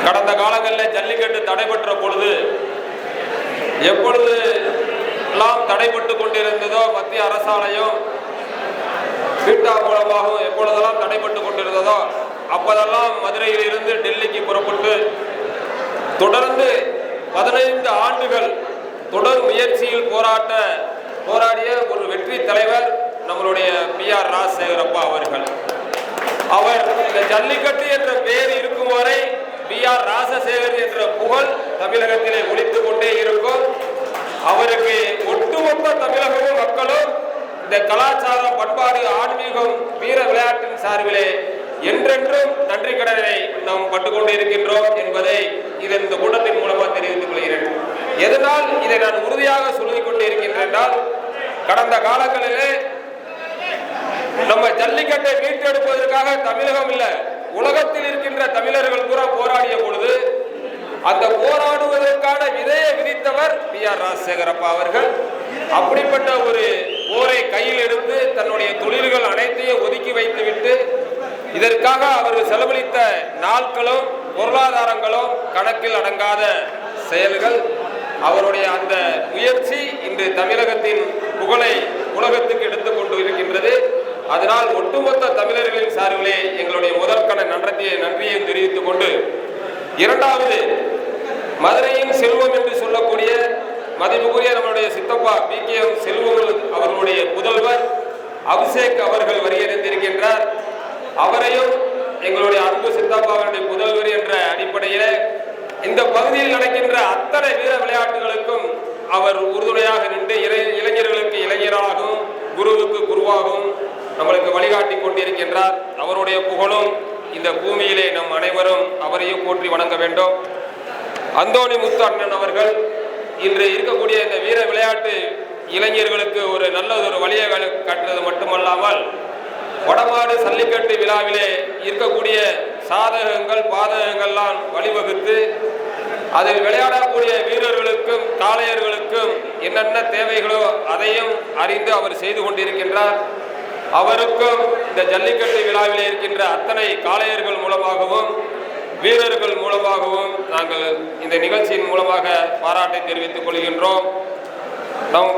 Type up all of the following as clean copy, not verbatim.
கடந்த காலங்களில் ஜல்லிக்கட்டு தடைபெற்ற பொழுது எப்பொழுது எல்லாம் தடைபட்டு கொண்டிருந்ததோ மத்திய அரசாலையும் பீட்டா மூலமாகவும் எப்பொழுதெல்லாம் தடைபட்டு கொண்டிருந்ததோ அப்போதெல்லாம் மதுரையில் இருந்து டெல்லிக்கு புறப்பட்டு தொடர்ந்து 15 ஆண்டுகள் தொடர் முயற்சியில் போராடிய ஒரு வெற்றி தலைவர் நம்மளுடைய PR ராஜசேகரப்பா அவர்கள். அவர் இந்த ஜல்லிக்கட்டு என்ற பெயர் இருக்கும் வரை PR ராஜசேகர் என்ற புகழ் தமிழகத்திலே ஒலித்துக் கொண்டே இருக்கும். அவருக்கு ஒட்டுமொத்த தமிழகமும் மக்களும் இந்த கலாச்சாரம், பண்பாடு, ஆன்மீகம், வீர விளையாட்டின் சார்பிலே என்றென்றும் நன்றி கடனை நாம் பட்டுக்கொண்டு இருக்கின்றோம் என்பதை இந்த கூட்டத்தின் மூலமாக தெரிவித்துக் கொள்கிறேன். எதனால் இதை நான் உறுதியாக சொல்லிக் கொண்டு இருக்கின்றேன் என்றால், கடந்த காலங்களிலே நம்ம ஜல்லிக்கட்டை மீட்டெடுப்பதற்காக தமிழகம் இல்ல உலகத்தில் இருக்கின்ற தமிழர்கள் கூட போராடிய பொழுது அந்த போராடுவதற்கான விதையை விதித்தவர் PR ராஜசேகரப்பா அவர்கள். அப்படிப்பட்ட ஒரு போரை கையில் எடுத்து தன்னுடைய தொழில்கள் அனைத்தையும் ஒதுக்கி வைத்துவிட்டு இதற்காக அவர் செலவழித்த நாட்களும் பொருளாதாரங்களும் கணக்கில் அடங்காத செயல்கள். அவருடைய அந்த முயற்சி இன்று தமிழகத்தின் புகழை உலகத்துக்கு எடுத்துக் கொண்டு இருக்கின்றது. அதனால் ஒட்டுமொத்த தமிழர்களின் சார்பிலே எங்களுடைய முதற்கன நன்றியை தெரிவித்துக் கொண்டு, இரண்டாவது மதுரையின் செல்வம் என்று சொல்லக்கூடிய மதிப்புக்குரிய நம்முடைய சித்தப்பா PKM செல்வங்கள் அவர்களுடைய புதல்வர் அபிஷேக் அவர்கள் வருகின்றிருக்கின்றார். அவரையும் எங்களுடைய அன்பு சித்தப்பாவுடைய புதல்வர் என்ற அடிப்படையில் இந்த பகுதியில் நடக்கின்ற அத்தனை வீர விளையாட்டுகளுக்கும் அவர் உறுதுணையாக நின்று இளைஞர்களுக்கு இளைஞராகவும் குருவுக்கு குருவாகவும் நம்மளுக்கு வழிகாட்டி கொண்டிருக்கின்றார். அவருடைய புகழும் இந்த பூமியிலே நம் அனைவரும் அவரையும் போற்றி வணங்க வேண்டும். அந்தோணி முத்து அண்ணன் அவர்கள் இன்று இருக்கக்கூடிய இந்த வீர விளையாட்டு இளைஞர்களுக்கு ஒரு நல்ல ஒரு வழியை காட்டுவது மட்டுமல்லாமல் வடமாடு சல்லிக்கட்டு விழாவிலே இருக்கக்கூடிய சாதகங்கள் பாதகங்கள்லாம் வழிவகுத்து அதில் விளையாடக்கூடிய வீரர்களுக்கும் காளையர்களுக்கும் என்னென்ன தேவைகளோ அதையும் அறிந்து அவர் செய்து கொண்டிருக்கின்றார். அவருக்கும் இந்த ஜல்லிக்கட்டு விழாவிலே இருக்கின்ற அத்தனை காளையர்கள் மூலமாகவும் வீரர்கள் மூலமாகவும் நாங்கள் இந்த நிகழ்ச்சியின் மூலமாக பாராட்டை தெரிவித்துக் கொள்கின்றோம். நம்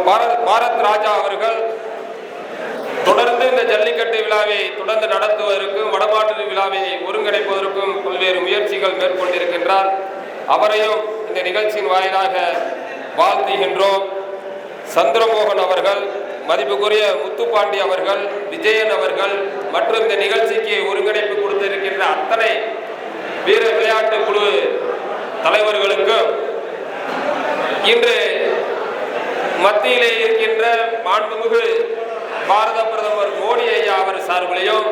பாரத் ராஜா அவர்கள் தொடர்ந்து இந்த ஜல்லிக்கட்டு விழாவை தொடர்ந்து நடத்துவதற்கும் வடமாட்டு விழாவை ஒருங்கிணைப்பதற்கும் பல்வேறு முயற்சிகள் மேற்கொண்டிருக்கின்றார். அவரையும் இந்த நிகழ்ச்சியின் வாயிலாக வாழ்த்துகின்றோம். சந்திரமோகன் அவர்கள், மதிப்புக்குரிய முத்துப்பாண்டி அவர்கள், விஜயன் அவர்கள் மற்றும் இந்த நிகழ்ச்சிக்கு ஒருங்கிணைப்பு கொடுத்திருக்கின்ற அத்தனை வீர விளையாட்டு குழு தலைவர்களுக்கும் இன்று மத்தியிலே இருக்கின்ற மாண்புமிகு பாரத பிரதமர் மோடி ஐயா அவர் சார்பிலையும்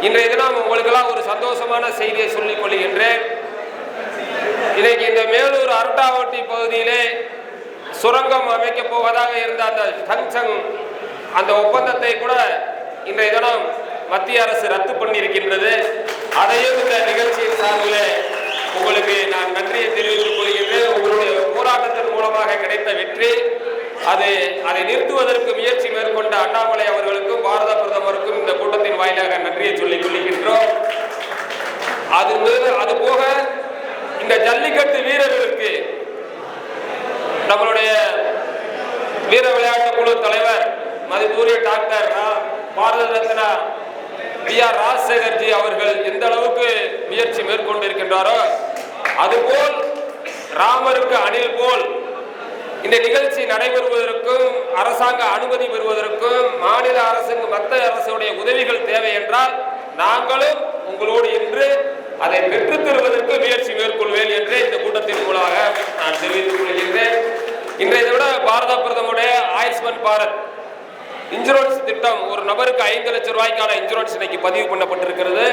இன்றைய தினம் உங்களுக்கெல்லாம் ஒரு சந்தோஷமான செய்தியை சொல்லிக் கொள்கின்றேன். இன்னைக்கு இந்த மேலூர் அரட்டாவட்டி பகுதியிலே சுரங்கம் அமைக்க போவதாக இருந்த அந்த சங்சங் அந்த ஒப்பந்தத்தை கூட இன்றைய தினம் மத்திய அரசு ரத்து பண்ணியிருக்கின்றது. அதையும் இந்த நிகழ்ச்சியின் சார்பிலே உங்களுக்கு நான் நன்றியை தெரிவித்துக் கொள்கின்றேன். உங்களுடைய போராட்டத்தின் மூலமாக கிடைத்த வெற்றி அதை நிறுத்துவதற்கு முயற்சி மேற்கொண்ட அண்ணாமலை அவர்களுக்கும் பாரத பிரதமருக்கும் இந்த கூட்டத்தின் வாயிலாக நன்றியை சொல்லிக் கொள்கின்றோம். அதுபோக இந்த ஜல்லிக்கட்டு வீரர்களுக்கு நம்மளுடைய வீர விளையாட்டு குழு தலைவர் மதிப்புரிய டாக்டர் பாரத ரத்னா PR ராஜசேகர்ஜி அவர்கள் எந்த அளவுக்கு முயற்சி மேற்கொண்டிருக்கின்றாரோ அதுபோல் ராமருக்கு அணில் போல் இந்த நிகழ்ச்சி நடைபெறுவதற்கும் அரசாங்க அனுமதி பெறுவதற்கும் மாநில அரசுக்கு மத்திய அரசுடைய உதவிகள் தேவை என்றால் நாங்களும் உங்களோடு இன்று அதை பெற்றுத் தருவதற்கு முயற்சி மேற்கொள்வேன் என்று இந்த கூட்டத்தின் மூலமாக நான் தெரிவித்துக் கொள்கிறேன். இன்றைய விட பாரத பிரதமருடைய ஆயுஷ்மான் பாரத் இன்சூரன்ஸ் திட்டம் ஒரு நபருக்கு 5 லட்சம் ரூபாய்க்கான இன்சூரன்ஸ் இன்னைக்கு பதிவு பண்ணப்பட்டிருக்கிறது.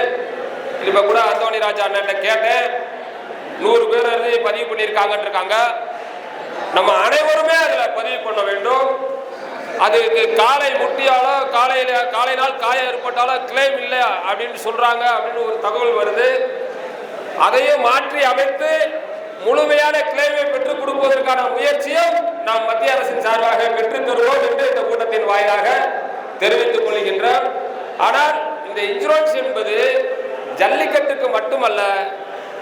இப்ப கூட அந்தோணி ராஜா அண்ணன் கேட்டேன், 100 பேர் பதிவு பண்ணியிருக்காங்க. நம்ம அனைவருமே அதுல பதிவு பண்ண வேண்டும். அதுக்கு காலை முட்டியாலோ காலை நாள் காயம் ஏற்பட்டாலோ கிளைம் இல்லை அப்படின்னு சொல்றாங்க அப்படின்னு ஒரு தகவல் வருது. அதையும் மாற்றி அமைத்து முழுமையான கிளைமை பெற்றுக் கொடுப்பதற்கான முயற்சியும் நாம் மத்திய அரசின் சார்பாக பெற்றுத் தருவோம் என்று இந்த கூட்டத்தின் வாயிலாக தெரிவித்துக் கொள்கின்றோம். ஆனால் இந்த இன்சூரன்ஸ் என்பது ஜல்லிக்கட்டுக்கு மட்டுமல்ல,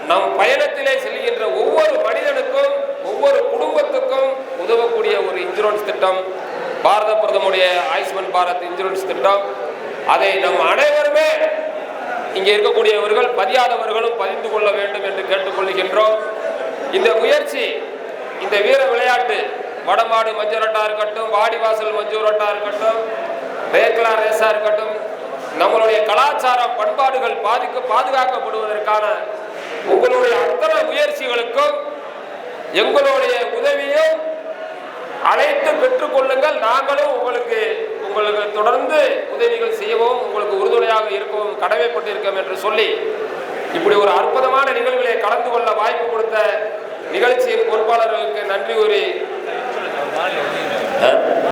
நம் பயணத்திலே செல்கின்ற ஒவ்வொரு மனிதனுக்கும் ஒவ்வொரு குடும்பத்துக்கும் உதவக்கூடிய ஒரு இன்சூரன்ஸ் திட்டம் பாரத பிரதமருடைய ஆயுஷ்மான் பாரத் இன்சூரன்ஸ் திட்டம். அதை நம் அனைவருமே இங்கே இருக்கக்கூடியவர்கள் பதியாதவர்களும் பதிந்து கொள்ள வேண்டும் என்று கேட்டுக்கொள்கின்றோம். இந்த முயற்சி, இந்த வீர விளையாட்டு வடமாடு மஞ்சூரட்டா இருக்கட்டும், வாடிவாசல் மஞ்சூரட்டா இருக்கட்டும், ரேக்லா ரேஸா இருக்கட்டும், நம்மளுடைய கலாச்சார பண்பாடுகள் பாதுகாக்கப்படுவதற்கான உங்களுடைய அத்தனை முயற்சிகளுக்கும் எங்களுடைய உதவியும் அழைத்து பெற்றுக்கொள்ளுங்கள். நாங்களும் உங்களுக்கு தொடர்ந்து உதவிகள் செய்யவும் உங்களுக்கு உறுதுணையாக இருக்கவும் கடமைப்பட்டிருக்கோம் என்று சொல்லி இப்படி ஒரு அற்புதமான நிகழ்வுகளை கலந்து கொள்ள வாய்ப்பு கொடுத்த நிகழ்ச்சியின் பொறுப்பாளர்களுக்கு நன்றி கூறி